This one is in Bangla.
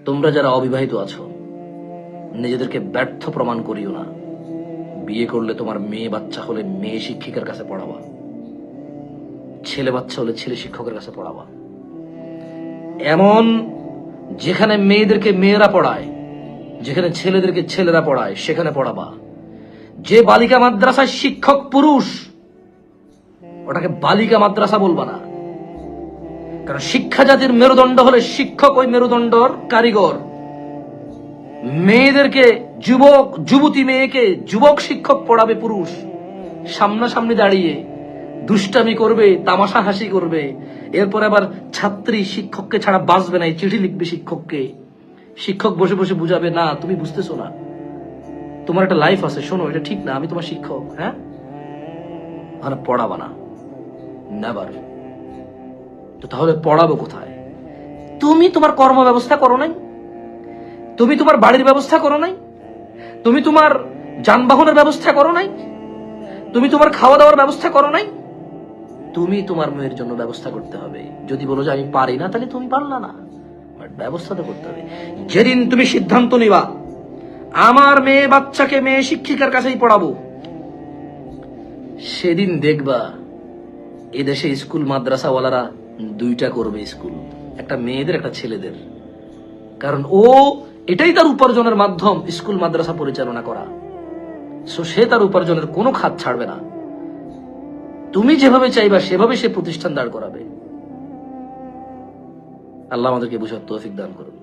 তোমরা যারা অবিবাহিত আছো, নিজেদেরকে ব্যর্থ প্রমাণ করিও না। বিয়ে করলে তোমার মেয়ে বাচ্চা হলে মেয়ে শিক্ষিকার কাছে পড়াবা, ছেলে বাচ্চা হলে ছেলে শিক্ষকের কাছে পড়াবা। এমন যেখানে মেয়েদেরকে মেয়েরা পড়ায়, যেখানে ছেলেদেরকে ছেলেরা পড়ায়, সেখানে পড়াবা। যে বালিকা মাদ্রাসায় শিক্ষক পুরুষ, ওটাকে বালিকা মাদ্রাসা বলবা না। কারণ শিক্ষা জাতির মেরুদণ্ড হলে শিক্ষক ওই মেরুদণ্ডর কারিগর। মেয়েদেরকে যুবতী মেয়েকে যুবক শিক্ষক পড়াবে পুরুষ, সামনাসামনি দাঁড়িয়ে দুষ্টামি করবে, তামাশা হাসি করবে। এরপর আবার ছাত্রী শিক্ষককে ছাড়া বাঁচবে না, চিঠি লিখবে শিক্ষককে। শিক্ষক বসে বসে বুঝাবে, না তুমি বুঝতেছো না, তোমার একটা লাইফ আছে, শোনো এটা ঠিক না, আমি তোমার শিক্ষক। হ্যাঁ, আর পড়াবা না, নেভার। তো তাহলে পড়াবো কোথায়? তুমি তোমার কর্ম ব্যবস্থা করো নাই, তুমি তোমার বাড়ির ব্যবস্থা করো নাই, তুমি তোমার যানবাহনের ব্যবস্থা করো নাই, তুমি তোমার খাওয়া দাওয়ার ব্যবস্থা করো নাই। তুমি তোমার মেয়ের জন্য ব্যবস্থা করতে হবে। যদি বলো যে আমি পারি না, তাহলে তুমি পারলা না, ব্যবস্থা তো করতে হবে। যেদিন তুমি সিদ্ধান্ত নিবা আমার মেয়ে বাচ্চাকে মেয়ে শিক্ষিকার কাছেই পড়াবো, সেদিন দেখবা এদেশে স্কুল মাদ্রাসাওয়ালারা দুইটা করবে স্কুল, একটা মেয়েদের একটা ছেলেদের। কারণ ও এটাই তার উপার্জনের মাধ্যম, স্কুল মাদ্রাসা পরিচালনা করা। সো সে তার উপার্জনের কোনো খাত ছাড়বে না। তুমি যেভাবে চাইবা সেভাবে সে প্রতিষ্ঠান দাঁড় করাবে। আল্লাহ আমাদেরকে বুঝার তৌফিক দান করুন।